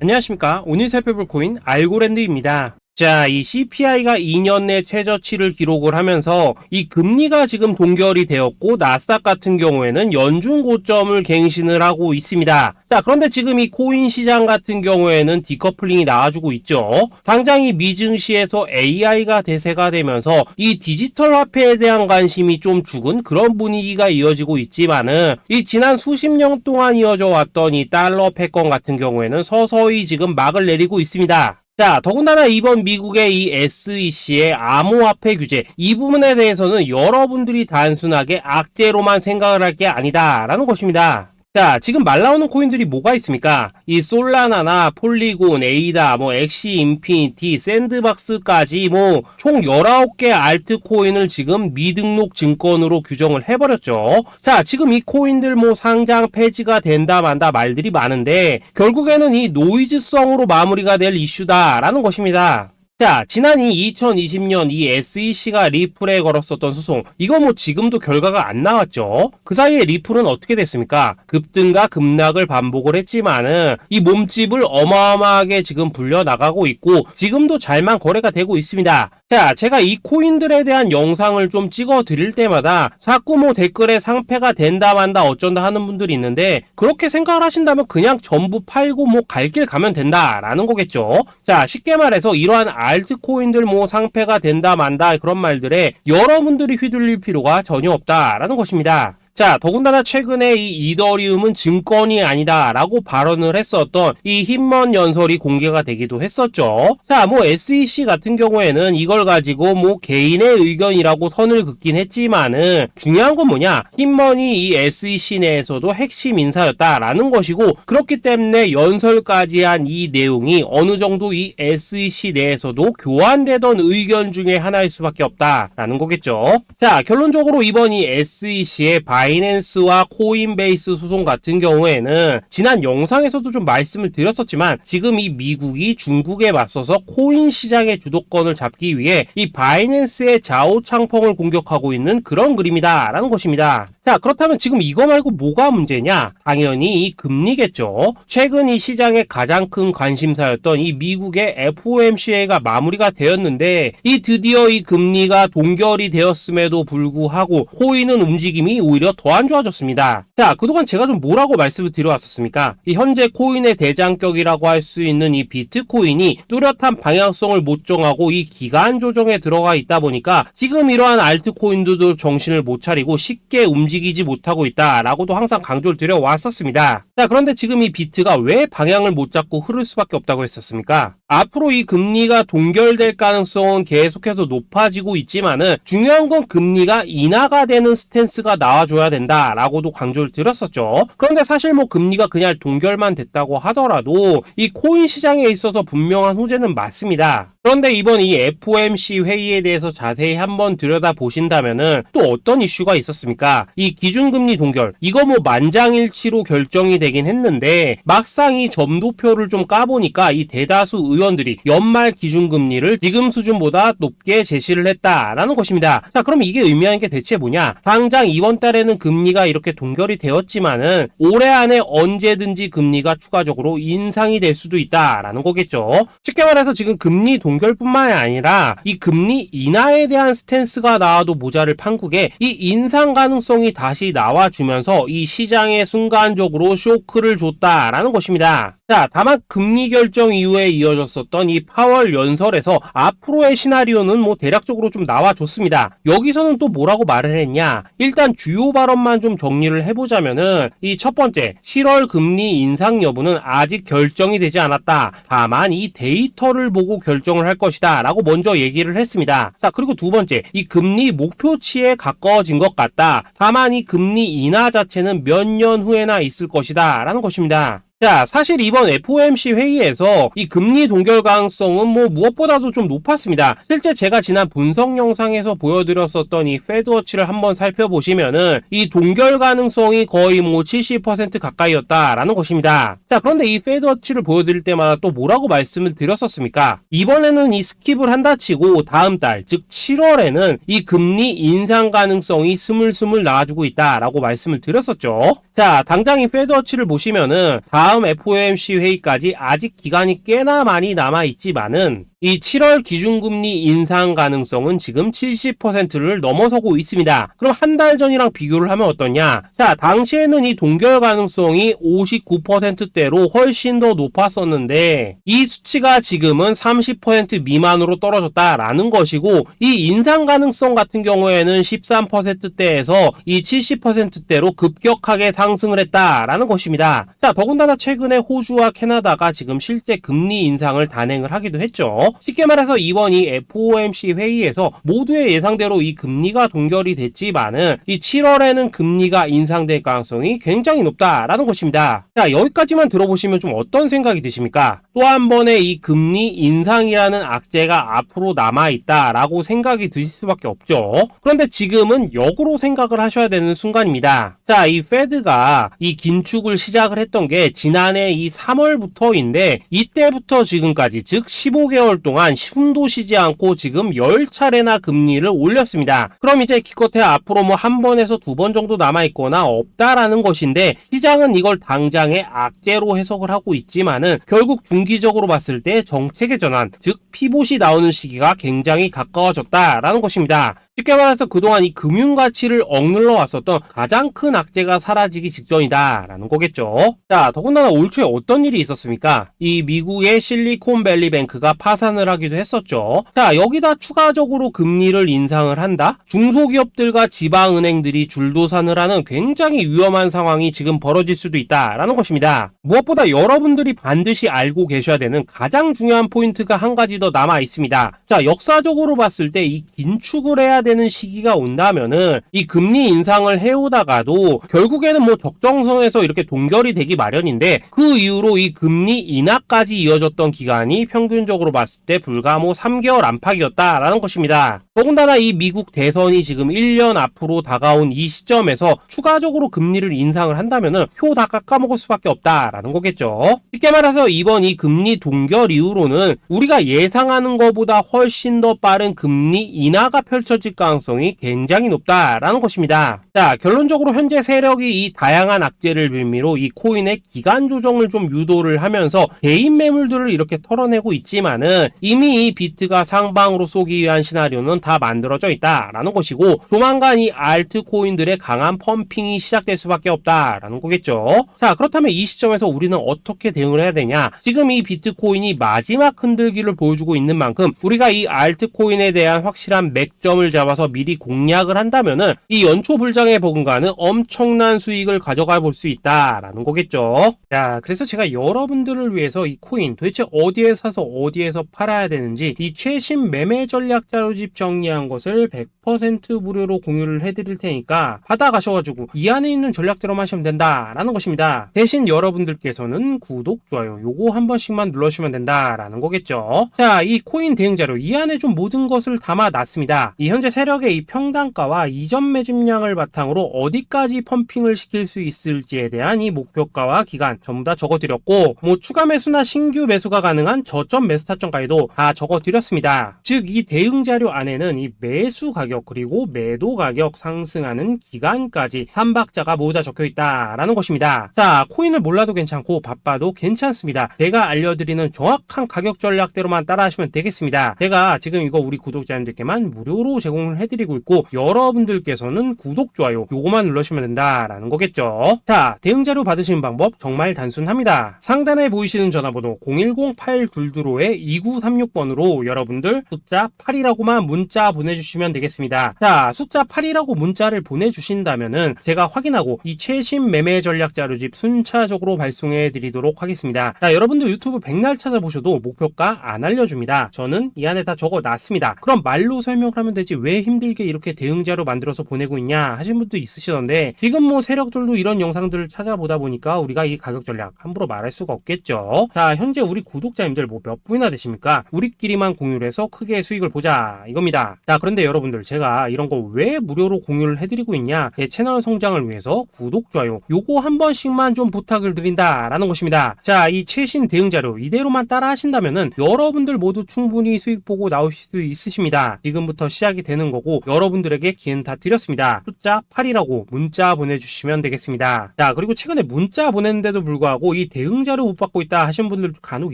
안녕하십니까. 오늘 살펴볼 코인 알고랜드입니다. 자, 이 CPI가 2년 내 최저치를 기록을 하면서 이 금리가 지금 동결이 되었고 나스닥 같은 경우에는 연중 고점을 갱신을 하고 있습니다. 자, 그런데 지금 이 코인 시장 같은 경우에는 디커플링이 나와주고 있죠. 당장 이 미증시에서 AI가 대세가 되면서 이 디지털 화폐에 대한 관심이 좀 죽은 그런 분위기가 이어지고 있지만은 이 지난 수십 년 동안 이어져 왔던 이 달러 패권 같은 경우에는 서서히 지금 막을 내리고 있습니다. 자, 더군다나 이번 미국의 이 SEC의 암호화폐 규제, 이 부분에 대해서는 여러분들이 단순하게 악재로만 생각을 할 게 아니다라는 것입니다. 자, 지금 말 나오는 코인들이 뭐가 있습니까? 이 솔라나나 폴리곤, 에이다, 엑시 인피니티, 샌드박스까지 총 19개 알트코인을 지금 미등록 증권으로 규정을 해버렸죠. 자, 지금 이 코인들 상장 폐지가 된다 만다 말들이 많은데 결국에는 이 노이즈성으로 마무리가 될 이슈다라는 것입니다. 자, 지난 이 2020년 이 SEC가 리플에 걸었었던 소송, 이거 지금도 결과가 안 나왔죠. 그 사이에 리플은 어떻게 됐습니까? 급등과 급락을 반복을 했지만은 이 몸집을 어마어마하게 지금 불려나가고 있고 지금도 잘만 거래가 되고 있습니다. 자, 제가 이 코인들에 대한 영상을 좀 찍어 드릴 때마다 자꾸 댓글에 상패가 된다 만다 어쩐다 하는 분들이 있는데 그렇게 생각을 하신다면 그냥 전부 팔고 갈 길 가면 된다라는 거겠죠. 자, 쉽게 말해서 이러한 알트코인들 상패가 된다 만다 그런 말들에 여러분들이 휘둘릴 필요가 전혀 없다라는 것입니다. 자, 더군다나 최근에 이 이더리움은 증권이 아니다 라고 발언을 했었던 이 힘먼 연설이 공개가 되기도 했었죠. 자, SEC 같은 경우에는 이걸 가지고 개인의 의견이라고 선을 긋긴 했지만은 중요한 건 뭐냐? 힘먼이 이 SEC 내에서도 핵심 인사였다라는 것이고 그렇기 때문에 연설까지 한 이 내용이 어느 정도 이 SEC 내에서도 교환되던 의견 중에 하나일 수밖에 없다라는 거겠죠. 자, 결론적으로 이번 이 SEC의 바이낸스와 코인베이스 소송 같은 경우에는 지난 영상에서도 좀 말씀을 드렸었지만 지금 이 미국이 중국에 맞서서 코인 시장의 주도권을 잡기 위해 이 바이낸스의 좌우창펑을 공격하고 있는 그런 그림이다 라는 것입니다. 자, 그렇다면 지금 이거 말고 뭐가 문제냐? 당연히 이 금리겠죠. 최근 이 시장의 가장 큰 관심사였던 이 미국의 FOMC가 마무리가 되었는데 이 드디어 이 금리가 동결이 되었음에도 불구하고 코인은 움직임이 오히려 더 안 좋아졌습니다. 자, 그동안 제가 좀 뭐라고 말씀을 드려왔었습니까? 이 현재 코인의 대장격이라고 할 수 있는 이 비트코인이 뚜렷한 방향성을 못 정하고 이 기간 조정에 들어가 있다 보니까 지금 이러한 알트코인들도 정신을 못 차리고 쉽게 움직이지 못하고 있다라고도 항상 강조를 드려왔었습니다. 자, 그런데 지금 이 비트가 왜 방향을 못 잡고 흐를 수밖에 없다고 했었습니까? 앞으로 이 금리가 동결될 가능성은 계속해서 높아지고 있지만은 중요한 건 금리가 인하가 되는 스탠스가 나와줘야 된다라고도 강조를 드렸었죠. 그런데 사실 금리가 그냥 동결만 됐다고 하더라도 이 코인 시장에 있어서 분명한 호재는 맞습니다. 그런데 이번 이 FOMC 회의에 대해서 자세히 한번 들여다보신다면은 또 어떤 이슈가 있었습니까? 이 기준금리 동결, 이거 만장일치로 결정이 되긴 했는데 막상 이 점도표를 좀 까보니까 이 대다수 의원들이 연말 기준금리를 지금 수준보다 높게 제시를 했다라는 것입니다. 자, 그럼 이게 의미하는 게 대체 뭐냐? 당장 이번 달에는 금리가 이렇게 동결이 되었지만은 올해 안에 언제든지 금리가 추가적으로 인상이 될 수도 있다라는 거겠죠. 쉽게 말해서 지금 금리 동결뿐만 아니라 이 금리 인하에 대한 스탠스가 나와도 모자를 판국에 이 인상 가능성이 다시 나와주면서 이 시장에 순간적으로 쇼크를 줬다라는 것입니다. 자, 다만 금리 결정 이후에 이어졌었던 이 파월 연설에서 앞으로의 시나리오는 대략적으로 좀 나와줬습니다. 여기서는 또 뭐라고 말을 했냐? 일단 주요 발언만 좀 정리를 해보자면은 이 첫 번째, 7월 금리 인상 여부는 아직 결정이 되지 않았다. 다만 이 데이터를 보고 결정을 할 것이다 라고 먼저 얘기를 했습니다. 자, 그리고 두 번째, 이 금리 목표치에 가까워진 것 같다. 다만 이 금리 인하 자체는 몇 년 후에나 있을 것이다 라는 것입니다. 자, 사실 이번 FOMC 회의에서 이 금리 동결 가능성은 무엇보다도 좀 높았습니다. 실제 제가 지난 분석 영상에서 보여드렸었던 이 페드워치를 한번 살펴보시면은 이 동결 가능성이 거의 70% 가까이였다라는 것입니다. 자, 그런데 이 페드워치를 보여드릴 때마다 또 뭐라고 말씀을 드렸었습니까? 이번에는 이 스킵을 한다 치고 다음 달, 즉 7월에는 이 금리 인상 가능성이 스물스물 나와주고 있다라고 말씀을 드렸었죠. 자, 당장 이 페드워치를 보시면은 다음 FOMC 회의까지 아직 기간이 꽤나 많이 남아있지만은 이 7월 기준금리 인상 가능성은 지금 70%를 넘어서고 있습니다. 그럼 한 달 전이랑 비교를 하면 어떠냐? 자, 당시에는 이 동결 가능성이 59%대로 훨씬 더 높았었는데 이 수치가 지금은 30% 미만으로 떨어졌다라는 것이고, 이 인상 가능성 같은 경우에는 13%대에서 이 70%대로 급격하게 상승을 했다라는 것입니다. 자, 더군다나 최근에 호주와 캐나다가 지금 실제 금리 인상을 단행을 하기도 했죠. 쉽게 말해서 이번 이 FOMC 회의에서 모두의 예상대로 이 금리가 동결이 됐지만은 이 7월에는 금리가 인상될 가능성이 굉장히 높다라는 것입니다. 자, 여기까지만 들어보시면 좀 어떤 생각이 드십니까? 또 한 번의 이 금리 인상이라는 악재가 앞으로 남아있다라고 생각이 드실 수밖에 없죠. 그런데 지금은 역으로 생각을 하셔야 되는 순간입니다. 자, 이 페드가 이 긴축을 시작을 했던 게 지난해 이 3월부터인데 이때부터 지금까지 즉 15개월 동안 숨도 쉬지 않고 지금 10차례나 금리를 올렸습니다. 그럼 이제 기껏해 앞으로 뭐 한 번에서 두 번 정도 남아있거나 없다라는 것인데, 시장은 이걸 당장의 악재로 해석을 하고 있지만은 결국 중기적으로 봤을 때 정책의 전환, 즉 피봇이 나오는 시기가 굉장히 가까워졌다라는 것입니다. 쉽게 말해서 그동안 이 금융가치를 억눌러 왔었던 가장 큰 악재가 사라지기 직전이다라는 거겠죠. 자, 더군다나 올 초에 어떤 일이 있었습니까? 이 미국의 실리콘밸리뱅크가 파산을 하기도 했었죠. 자, 여기다 추가적으로 금리를 인상을 한다? 중소기업들과 지방은행들이 줄도산을 하는 굉장히 위험한 상황이 지금 벌어질 수도 있다라는 것입니다. 무엇보다 여러분들이 반드시 알고 계셔야 되는 가장 중요한 포인트가 한 가지 더 남아 있습니다. 자, 역사적으로 봤을 때 이 긴축을 해야 되는 시기가 온다면은 이 금리 인상을 해오다가도 결국에는 뭐 적정선에서 이렇게 동결이 되기 마련인데, 그 이후로 이 금리 인하까지 이어졌던 기간이 평균적으로 봤을 때 불과 뭐 3개월 안팎이었다라는 것입니다. 더군다나 이 미국 대선이 지금 1년 앞으로 다가온 이 시점에서 추가적으로 금리를 인상을 한다면은 표 다 깎아먹을 수밖에 없다라는 거겠죠. 쉽게 말해서 이번 이 금리 동결 이후로는 우리가 예상하는 것보다 훨씬 더 빠른 금리 인하가 펼쳐질 가능성이 굉장히 높다라는 것입니다. 자, 결론적으로 현재 세력이 이 다양한 악재를 빌미로 이 코인의 기간 조정을 좀 유도를 하면서 개인 매물들을 이렇게 털어내고 있지만은 이미 이 비트가 상방으로 쏘기 위한 시나리오는 다 만들어져 있다라는 것이고, 조만간 이 알트 코인들의 강한 펌핑이 시작될 수밖에 없다라는 거겠죠. 자, 그렇다면 이 시점에서 우리는 어떻게 대응을 해야 되냐? 지금 이 비트코인이 마지막 흔들기를 보여주고 있는 만큼 우리가 이 알트 코인에 대한 확실한 맥점을 잡아서 미리 공략을 한다면은 이 연초 불장의 버금가는 엄청난 수익을 가져가 볼 수 있다라는 거겠죠. 자, 그래서 제가 여러분들을 위해서 이 코인 도대체 어디에 사서 어디에서 팔아야 되는지 이 최신 매매 전략 자료집 정리한 것을 100% 무료로 공유를 해드릴 테니까 받아가셔가지고 이 안에 있는 전략대로만 하시면 된다라는 것입니다. 대신 여러분들께서는 구독, 좋아요 요거 한 번씩만 눌러주시면 된다라는 거겠죠. 자, 이 코인 대응 자료 이 안에 좀 모든 것을 담아놨습니다. 이 현재 세력의 이 평단가와 이전 매집량을 바탕으로 어디까지 펌핑을 시킬 수 있을지에 대한 이 목표가와 기간 전부 다 적어드렸고, 뭐 추가 매수나 신규 매수가 가능한 저점 매수 타점까지도 다 적어드렸습니다. 즉 이 대응 자료 안에는 이 매수 가격 그리고 매도 가격 상승하는 기간까지 3박자가 모두 다 적혀있다라는 것입니다. 자, 코인을 몰라도 괜찮고 바빠도 괜찮습니다. 제가 알려드리는 정확한 가격 전략대로만 따라하시면 되겠습니다. 제가 지금 이거 우리 구독자님들께만 무료로 제공을 해드리고 있고, 여러분들께서는 구독, 좋아요 요거만 눌러주시면 된다라는 거겠죠. 자, 대응 자료 받으시는 방법 정말 단순합니다. 상단에 보이시는 전화번호 010-822-2936번으로 여러분들 숫자 8이라고만 문자 보내주시면 되겠습니다. 자, 숫자 8이라고 문자를 보내주신다면은 제가 확인하고 이 최신 매매 전략 자료집 순차적으로 발송해 드리도록 하겠습니다. 자, 여러분들 유튜브 백날 찾아보셔도 목표가 안 알려줍니다. 저는 이 안에 다 적어놨습니다. 그럼 말로 설명을 하면 되지 왜 힘들게 이렇게 대응 자료 만들어서 보내고 있냐 하신 분도 있으시던데, 지금 뭐 세력들도 이런 영상들을 찾아보다 보니까 우리가 이 가격 전략 함부로 말할 수가 없겠죠. 자, 현재 우리 구독자님들 뭐 몇 분이나 되십니까? 우리끼리만 공유를 해서 크게 수익을 보자 이겁니다. 자, 그런데 여러분들 제가 이런 거 왜 무료로 공유를 해드리고 있냐, 제 채널 성장을 위해서 구독, 좋아요 요거 한 번씩만 좀 부탁을 드린다 라는 것입니다. 자, 이 최신 대응 자료 이대로만 따라 하신다면은 여러분들 모두 충분히 수익 보고 나오실 수 있으십니다. 지금부터 시작이 되는 거고 여러분들에게 기회는 다 드렸습니다. 숫자 8이라고 문자 보내주시면 되겠습니다. 자, 그리고 최근에 문자 보냈는데도 불구하고 이 대응 자료 못 받고 있다 하신 분들도 간혹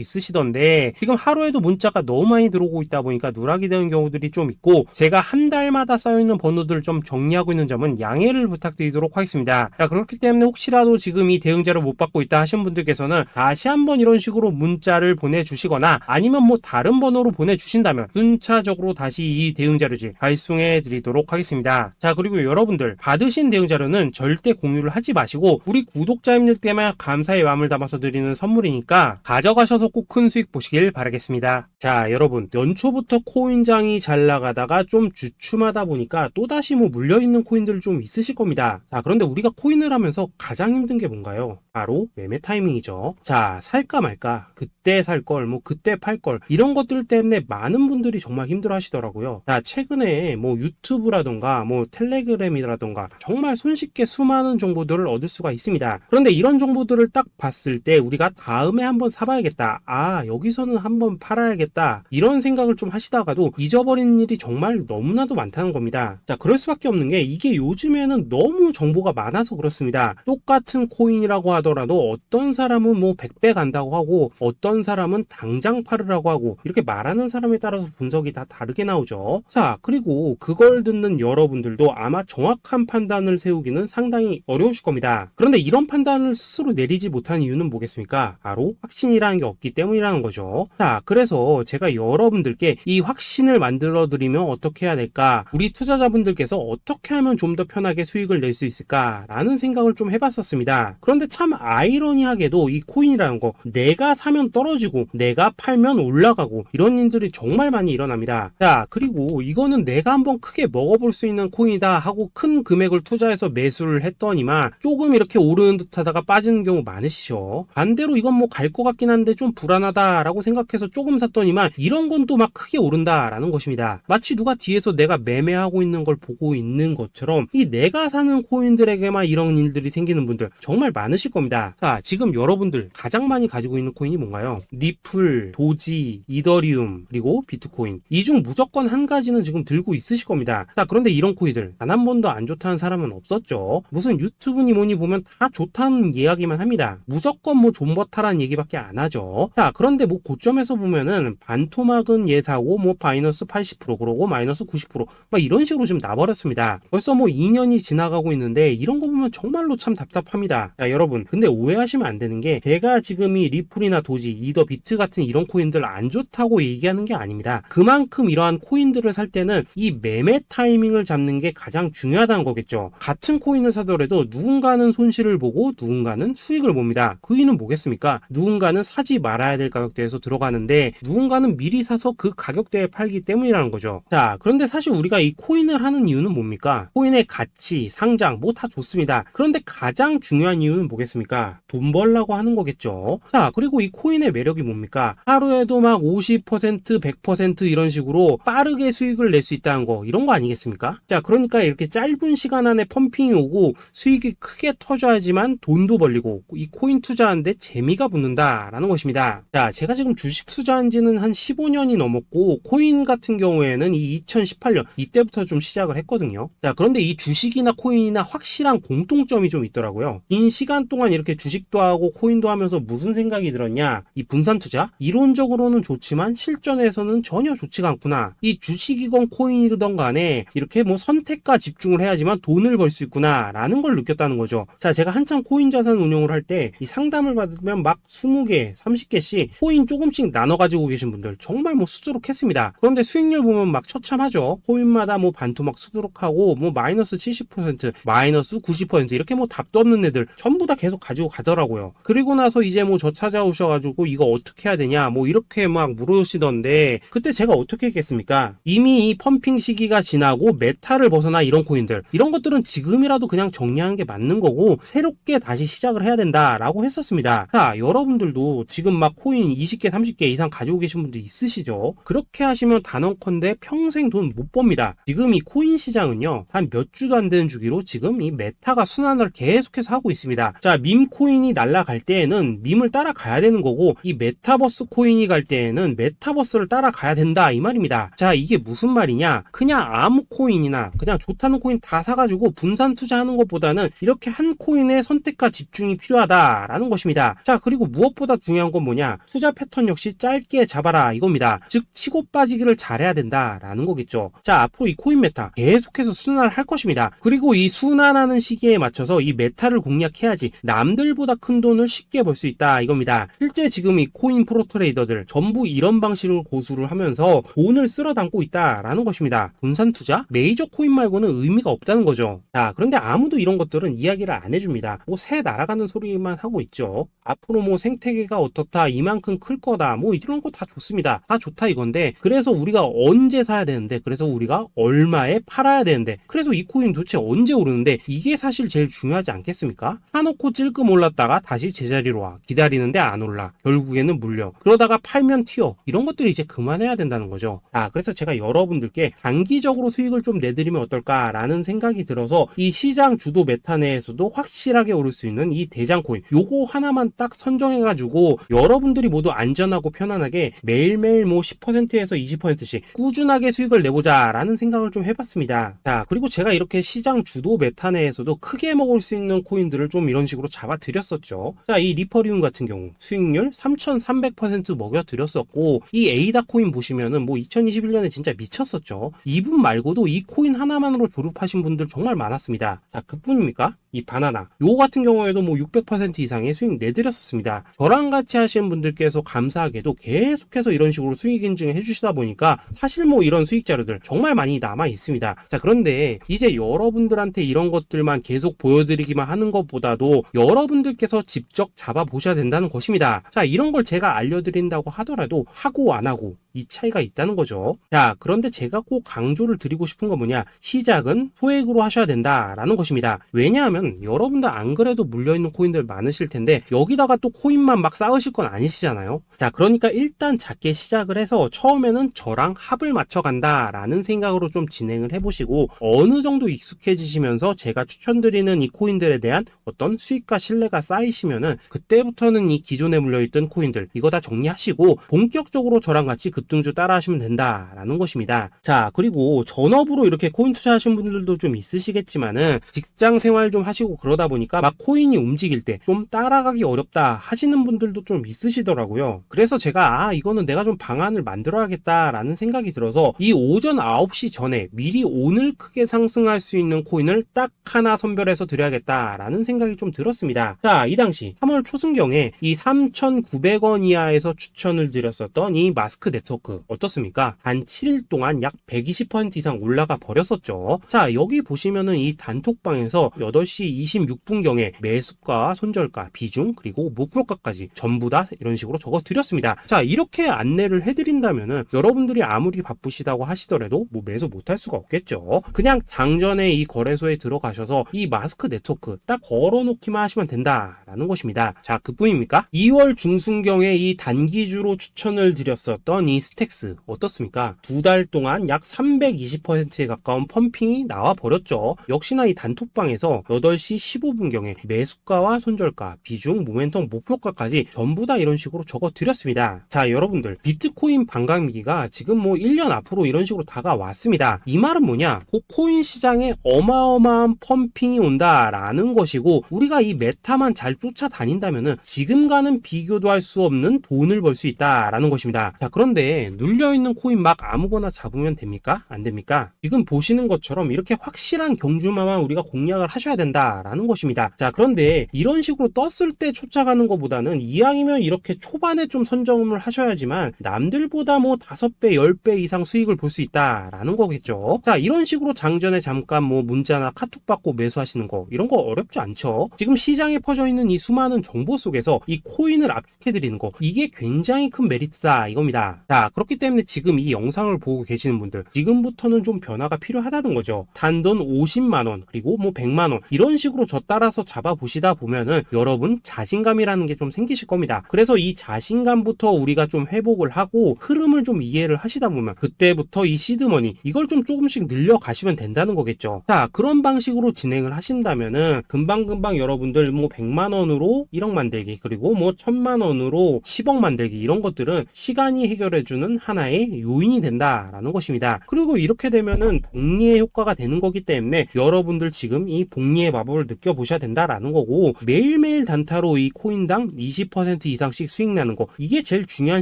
있으시던데, 지금 하루에도 문자가 너무 많이 들어오고 있다 보니까 누락이 되는 경우들이 좀 있고, 제가 한 달마다 쌓여있는 번호들을 좀 정리하고 있는 점은 양해를 부탁드리도록 하겠습니다. 자, 그렇기 때문에 혹시라도 지금 이 대응 자료 못 받고 있다 하신 분들께서는 다시 한번 이런 식으로 문자를 보내주시거나 아니면 뭐 다른 번호로 보내주신다면 순차적으로 다시 이 대응 자료지 발송해 드리도록 하겠습니다. 자, 그리고 여러분들 받으신 대응 자료는 절대 공유를 하지 마시고 우리 구독자님들께만 감사의 마음을 담아서 드리는 선물이니까 가져가셔서 꼭 큰 수익 보시길 바라겠습니다. 자, 여러분, 연초부터 코인장이 잘 나가다가 좀 주춤하다 보니까 또다시 뭐 물려있는 코인들 좀 있으실 겁니다. 자, 그런데 우리가 코인을 하면서 가장 힘든 게 뭔가요? 바로 매매 타이밍이죠. 자, 살까 말까, 그때 살 걸, 뭐 그때 팔 걸, 이런 것들 때문에 많은 분들이 정말 힘들어 하시더라고요. 자, 최근에 뭐 유튜브라던가 뭐 텔레그램이라던가 정말 손쉽게 수많은 정보들을 얻을 수가 있습니다. 그런데 이런 정보들을 딱 봤을 때 우리가 다음에 한번 사봐야겠다, 아, 여기서는 한번 팔아야겠다, 이런 생각을 좀 하시다가도 잊어버리는 일이 정말 너무나도 많다는 겁니다. 자, 그럴 수밖에 없는 게 이게 요즘에는 너무 정보가 많아서 그렇습니다. 똑같은 코인이라고 하더라도 어떤 사람은 뭐 100배 간다고 하고 어떤 사람은 당장 팔으라고 하고, 이렇게 말하는 사람에 따라서 분석이 다 다르게 나오죠. 자, 그리고 그걸 듣는 여러분들도 아마 정확한 판단을 세우기는 상당히 어려우실 겁니다. 그런데 이런 판단을 스스로 내리지 못하는 이유는 뭐겠습니까? 바로 확신이라는 게 없기 때문이라는 거죠. 자, 그래서 제가 여러분들께 이 확신을 만들어 드리면 어떻게 해야 될까, 우리 투자자분들께서 어떻게 하면 좀 더 편하게 수익을 낼 수 있을까 라는 생각을 좀 해봤었습니다. 그런데 참 아이러니하게도 이 코인이라는 거, 내가 사면 떨어지고 내가 팔면 올라가고 이런 일들이 정말 많이 일어납니다. 자, 그리고 이거는 내가 한번 크게 먹어볼 수 있는 코인이다 하고 큰 금액을 투자해서 매수를 했더니만 조금 이렇게 오르는 듯 하다가 빠지는 경우 많으시죠. 반대로 이건 뭐 갈 것 같긴 한데 좀 불안하다 라고 생각해서 조금 샀더니만 이런 건 또 막 크게 오른다 라는 것입니다. 마치 누가 뒤에서 내가 매매하고 있는 걸 보고 있는 것처럼 이 내가 사는 코인들에게만 이런 일들이 생기는 분들 정말 많으실 겁니다. 자, 지금 여러분들 가장 많이 가지고 있는 코인이 뭔가요? 리플, 도지, 이더리움, 그리고 비트코인. 이 중 무조건 한 가지는 지금 들고 있으실 겁니다. 자, 그런데 이런 코인들 단 한 번도 안 좋다는 사람은 없었죠. 무슨 유튜브니 뭐니 보면 다 좋다는 이야기만 합니다. 무조건 뭐 존버타라는 얘기밖에 안 하죠. 자, 그런데 뭐 고점에서 보면은 반토막은 예사고 뭐 마이너스 80% 그러고 마이너스 90% 막 이런 식으로 지금 나버렸습니다. 벌써 뭐 2년이 지나가고 있는데 이런 거 보면 정말로 참 답답합니다. 자, 여러분, 근데 오해하시면 안 되는 게 제가 지금 이 리플이나 도지, 이더, 비트 같은 이런 코인들 안 좋다고 얘기하는 게 아닙니다. 그만큼 이러한 코인들을 살 때는 이 매매 타이밍을 잡는 게 가장 중요하다는 거겠죠. 같은 코인을 사더라도 누군가는 손실을 보고 누군가는 수익을 봅니다. 그 이유는 뭐겠습니까? 누군가는 사지 말아야 될 가격대에서 들어가는데 누군가는 미리 사서 그 가격대에 팔기 때문이라는 거죠. 자, 그런데 사실 우리가 이 코인을 하는 이유는 뭡니까? 코인의 가치, 상장 뭐 다 좋습니다. 그런데 가장 중요한 이유는 뭐겠습니까? 돈 벌라고 하는 거겠죠. 자, 그리고 이 코인의 매력이 뭡니까? 하루에도 막 50%, 100% 이런 식으로 빠르게 수익을 낼 수 있다는 거, 이런 거 아니겠습니까? 자, 그러니까 이렇게 짧은 시간 안에 펌핑이 오고 수익이 크게 터져야지만 돈도 벌리고 이 코인 투자하는데 재미가 붙는다라는 것입니다. 자, 제가 지금 주식 투자한 지는 한 15년이 넘었고 코인 같은 경우에는 이 2018년 이때부터 좀 시작을 했거든요. 자, 그런데 이 주식이나 코인이나 확실한 공통점이 좀 있더라고요. 긴 시간 동안 이렇게 주식도 하고 코인도 하면서 무슨 생각이 들었냐, 이 분산 투자 이론적으로는 좋지만 실전에서는 전혀 좋지가 않구나, 이 주식이건 코인이든 간에 이렇게 뭐 선택과 집중을 해야지만 돈을 벌 수 있구나 라는 걸 느꼈다는 거죠. 자, 제가 한참 코인 자산 운용을 할 때 이 상담을 받으면 막 20개 30개씩 코인 조금씩 나눠 가지고 계신 분들 정말 뭐 수두룩했습니다. 그런데 수익률 보면 막 처참하죠. 코인마다 뭐 반토막 수두룩하고 뭐 마이너스 70% 마이너스 90% 이렇게 뭐 답도 없는 애들 전부 다 계속 가지고 가더라고요. 그리고 나서 이제 뭐 저 찾아오셔가지고 이거 어떻게 해야 되냐 뭐 이렇게 막 물으시던데, 그때 제가 어떻게 했겠습니까? 이미 이 펌핑 시기가 지나고 메타를 벗어나 이런 코인들, 이런 것들은 지금이라도 그냥 정리하는 게 맞는 거고 새롭게 다시 시작을 해야 된다라고 했었습니다. 자, 여러분들도 지금 막 코인 20개 30개 이상 가지고 계신 분들 있으시죠? 그렇게 하시면 단언컨대 평생 돈 못 법니다. 이겁니다. 지금 이 코인 시장은요, 한 몇 주도 안 되는 주기로 지금 이 메타가 순환을 계속해서 하고 있습니다. 자, 밈 코인이 날아갈 때에는 밈을 따라가야 되는 거고, 이 메타버스 코인이 갈 때에는 메타버스를 따라가야 된다, 이 말입니다. 자, 이게 무슨 말이냐? 그냥 아무 코인이나 그냥 좋다는 코인 다 사가지고 분산 투자하는 것보다는 이렇게 한 코인의 선택과 집중이 필요하다라는 것입니다. 자, 그리고 무엇보다 중요한 건 뭐냐? 투자 패턴 역시 짧게 잡아라, 이겁니다. 즉, 치고 빠지기를 잘해야 된다라는 거겠죠. 자, 앞으로 이 코인 메타 계속해서 순환할 것입니다. 그리고 이 순환하는 시기에 맞춰서 이 메타를 공략해야지 남들보다 큰 돈을 쉽게 벌 수 있다, 이겁니다. 실제 지금 이 코인 프로 트레이더들 전부 이런 방식을 고수를 하면서 돈을 쓸어 담고 있다라는 것입니다. 분산 투자? 메이저 코인 말고는 의미가 없다는 거죠. 자, 그런데 아무도 이런 것들은 이야기를 안 해줍니다. 뭐 새 날아가는 소리만 하고 있죠. 앞으로 뭐 생태계가 어떻다, 이만큼 클 거다, 뭐 이런 거 다 좋습니다. 다 좋다 이건데, 그래서 우리가 언제 사야 되는데, 그래서 우리가 얼마에 팔아야 되는데, 그래서 이 코인 도대체 언제 오르는데, 이게 사실 제일 중요하지 않겠습니까? 사놓고 찔끔 올랐다가 다시 제자리로 와, 기다리는데 안 올라, 결국에는 물려, 그러다가 팔면 튀어, 이런 것들이 이제 그만해야 된다는 거죠. 자, 그래서 제가 여러분들께 단기적으로 수익을 좀 내드리면 어떨까라는 생각이 들어서 이 시장 주도 메타 내에서도 확실하게 오를 수 있는 이 대장 코인, 요거 하나만 딱 선정해가지고 여러분들이 모두 안전하고 편안하게 매일매일 뭐 10%에서 20%씩 꾸준하게 수익을 내보자라는 생각을 좀 해봤습니다. 자, 그리고 제가 이렇게 시장 주도 메타 내에서도 크게 먹을 수 있는 코인들을 좀 이런 식으로 잡아드렸었죠. 자, 이 리퍼리움 같은 경우 수익률 3,300% 먹여드렸었고, 이 에이다 코인 보시면은 뭐 2021년에 진짜 미쳤었죠. 이분 말고도 이 코인 하나만으로 졸업하신 분들 정말 많았습니다. 자, 그뿐입니까? 이 바나나, 요거 같은 경우에도 뭐 600% 이상의 수익 내드렸었습니다. 저랑 같이 하시는 분들께서 감사하게도 계속해서 이런 식으로 수익 인증을 해주시다 보니까 사실 뭐 이런 수익 자료들 정말 많이 남아 있습니다. 자, 그런데 이제 여러분들한테 이런 것들만 계속 보여드리기만 하는 것보다도 여러분들께서 직접 잡아보셔야 된다는 것입니다. 자, 이런 걸 제가 알려드린다고 하더라도 하고 안 하고 이 차이가 있다는 거죠. 자, 그런데 제가 꼭 강조를 드리고 싶은 건 뭐냐? 시작은 소액으로 하셔야 된다라는 것입니다. 왜냐하면 여러분들 안 그래도 물려있는 코인들 많으실 텐데 여기다가 또 코인만 막 쌓으실 건 아니시잖아요. 자, 그러니까 일단 작게 시작을 해서 처음에는 저랑 합을 맞춰간다라는 생각으로 좀 진행을 해보시고, 어느 정도 익숙해지시면서 제가 추천드리는 이 코인들에 대한 어떤 수익과 신뢰가 쌓이시면은 그때부터는 이 기존에 물려있던 코인들 이거 다 정리하시고 본격적으로 저랑 같이 급등주 따라 하시면 된다라는 것입니다. 자, 그리고 전업으로 이렇게 코인 투자하시는 분들도 좀 있으시겠지만은 직장 생활 좀 하시고 그러다 보니까 막 코인이 움직일 때 좀 따라가기 어렵다 하시는 분들도 좀 있으시더라고요. 그래서 제가 이거는 내가 좀 방안을 만들어야겠다라는 생각이 들어서 이 오전 9시 전에 미리 오늘 크게 상승할 수 있는 코인을 딱 하나 선별해서 드려야겠다라는 생각이 좀 들었습니다. 자, 이 당시 3월 초순경에 이 3,900원 이하에서 추천을 드렸었던 이 마스크 네트워크 어떻습니까? 단 7일 동안 약 120% 이상 올라가 버렸었죠. 자, 여기 보시면은 이 단톡방에서 8시 26분경에 매수가, 손절가, 비중, 그리고 목표가까지 전부 다 이런 식으로 적어 드렸습니다. 자, 이렇게 안내를 해드린다면은 여러분들이 아무리 바쁘시다고 하시더라도 뭐 매수 못할 수가 없겠죠. 그냥 장전에 이 거래소에 들어가셔서 이 마스크 네트워크 딱 걸어놓기만 하시면 된다라는 것입니다. 자, 그뿐입니까? 2월 중순경에 이 단기주로 추천을 드렸었던 이 스택스 어떻습니까? 2달 동안 약 320%에 가까운 펌핑이 나와 버렸죠. 역시나 이 단톡방에서 8시 15분경에 매수가와 손절가, 비중, 모멘텀, 목표가까지 전부 다 이런 식으로 적어 드렸습니다. 자, 여러분들 비트코인 반감기가 지금 뭐 1년 앞으로 이런 식으로 다가왔습니다. 이 말은 뭐냐? 곧 코인 시장에 어마어마한 펌핑이 온다라는 것이고, 우리가 이 메타만 잘 쫓아다닌다면은 지금과는 비교도 할 수 없는 돈을 벌 수 있다라는 것입니다. 자, 그런데 눌려있는 코인 막 아무거나 잡으면 됩니까? 안 됩니까? 지금 보시는 것처럼 이렇게 확실한 경주마만 우리가 공략을 하셔야 된다라는 것입니다. 자, 그런데 이런 식으로 떴을 때 쫓아가는 것보다는 이왕이면 이렇게 초반에 좀 선점을 하셔야지만 남들보다 뭐 5배, 10배 이상 수익을 볼 수 있다라는 거겠죠. 자, 이런 식으로 장전에 잠깐 뭐 문자나 카톡 받고 매수하시는 거 이런 거 어렵지 않죠. 지금 시장에 퍼져 있는 이 수많은 정보 속에서 이 코인을 압축해 드리는 거, 이게 굉장히 큰 메리트다 이겁니다. 자, 자, 그렇기 때문에 지금 이 영상을 보고 계시는 분들, 지금부터는 좀 변화가 필요하다는 거죠. 단돈 50만원, 그리고 뭐 100만원, 이런 식으로 저 따라서 잡아보시다 보면은 여러분 자신감이라는 게 좀 생기실 겁니다. 그래서 이 자신감부터 우리가 좀 회복을 하고 흐름을 좀 이해를 하시다 보면 그때부터 이 시드머니, 이걸 좀 조금씩 늘려가시면 된다는 거겠죠. 자, 그런 방식으로 진행을 하신다면은 금방금방 여러분들 뭐 100만원으로 1억 만들기, 그리고 뭐 1000만원으로 10억 만들기, 이런 것들은 시간이 해결해주는 하나의 요인이 된다라는 것입니다. 그리고 이렇게 되면은 복리의 효과가 되는 거기 때문에 여러분들 지금 이 복리의 마법을 느껴보셔야 된다라는 거고, 매일매일 단타로 이 코인당 20% 이상씩 수익 나는 거, 이게 제일 중요한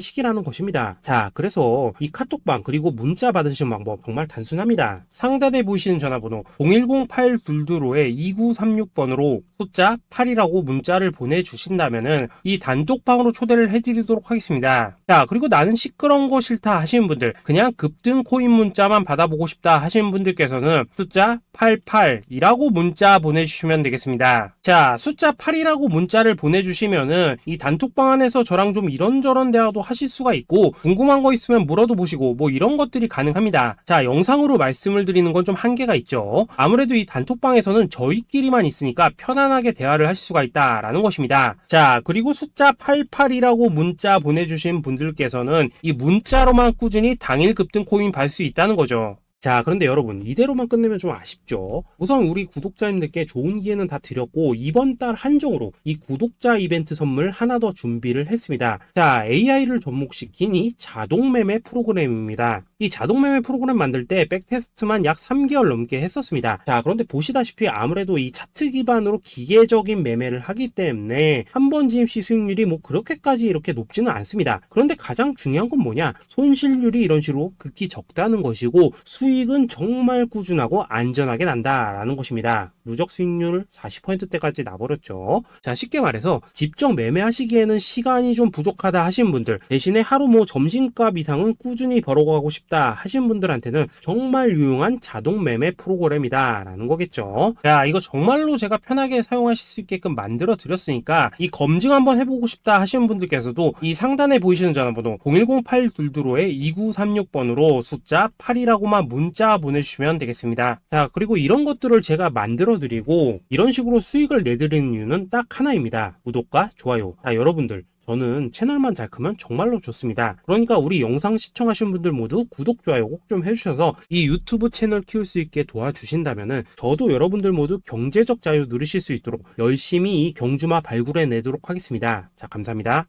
시기라는 것입니다. 자, 그래서 이 카톡방 그리고 문자 받으시는 방법 정말 단순합니다. 상단에 보이시는 전화번호 010-8222-2936번으로 숫자 8이라고 문자를 보내주신다면은 이 단톡방으로 초대를 해드리도록 하겠습니다. 자, 그리고 나는 시끄러운 거 싫다 하시는 분들, 그냥 급등 코인 문자만 받아보고 싶다 하시는 분들께서는 숫자 88이라고 문자 보내주시면 되겠습니다. 자, 숫자 8이라고 문자를 보내주시면은 이 단톡방 안에서 저랑 좀 이런저런 대화도 하실 수가 있고, 궁금한 거 있으면 물어도 보시고 뭐 이런 것들이 가능합니다. 자, 영상으로 말씀을 드리는 건 좀 한계가 있죠. 아무래도 이 단톡방에서는 저희끼리만 있으니까 편안하게 대화를 하실 수가 있다라는 것입니다. 자, 그리고 숫자 88이라고 문자 보내주신 분들께서는 이 문자로만 꾸준히 당일 급등 코인 받을 수 있다는 거죠. 자, 그런데 여러분, 이대로만 끝내면 좀 아쉽죠. 우선 우리 구독자님들께 좋은 기회는 다 드렸고, 이번 달 한정으로 이 구독자 이벤트 선물 하나 더 준비를 했습니다. 자, AI를 접목시킨 이 자동매매 프로그램입니다. 이 자동매매 프로그램 만들 때 백테스트만 약 3개월 넘게 했었습니다. 자, 그런데 보시다시피 아무래도 이 차트 기반으로 기계적인 매매를 하기 때문에 한 번 지임 시 수익률이 뭐 그렇게까지 이렇게 높지는 않습니다. 그런데 가장 중요한 건 뭐냐? 손실률이 이런 식으로 극히 적다는 것이고, 수익은 정말 꾸준하고 안전하게 난다라는 것입니다. 누적 수익률 40%대까지 나버렸죠. 자, 쉽게 말해서 직접 매매하시기에는 시간이 좀 부족하다 하신 분들, 대신에 하루 뭐 점심값 이상은 꾸준히 벌어가고 싶다 하신 분들한테는 정말 유용한 자동 매매 프로그램이다 라는 거겠죠. 자, 이거 정말로 제가 편하게 사용하실 수 있게끔 만들어 드렸으니까 이 검증 한번 해보고 싶다 하시는 분들께서도 이 상단에 보이시는 전화번호 010-8222-2936번으로 숫자 8이라고만 문자 보내주시면 되겠습니다. 자, 그리고 이런 것들을 제가 만들어 드리고 이런 식으로 수익을 내드리는 이유는 딱 하나입니다. 구독과 좋아요. 자, 여러분들, 저는 채널만 잘 크면 정말로 좋습니다. 그러니까 우리 영상 시청하신 분들 모두 구독, 좋아요 꼭 좀 해주셔서 이 유튜브 채널 키울 수 있게 도와주신다면은 저도 여러분들 모두 경제적 자유 누리실 수 있도록 열심히 이 경주마 발굴해 내도록 하겠습니다. 자, 감사합니다.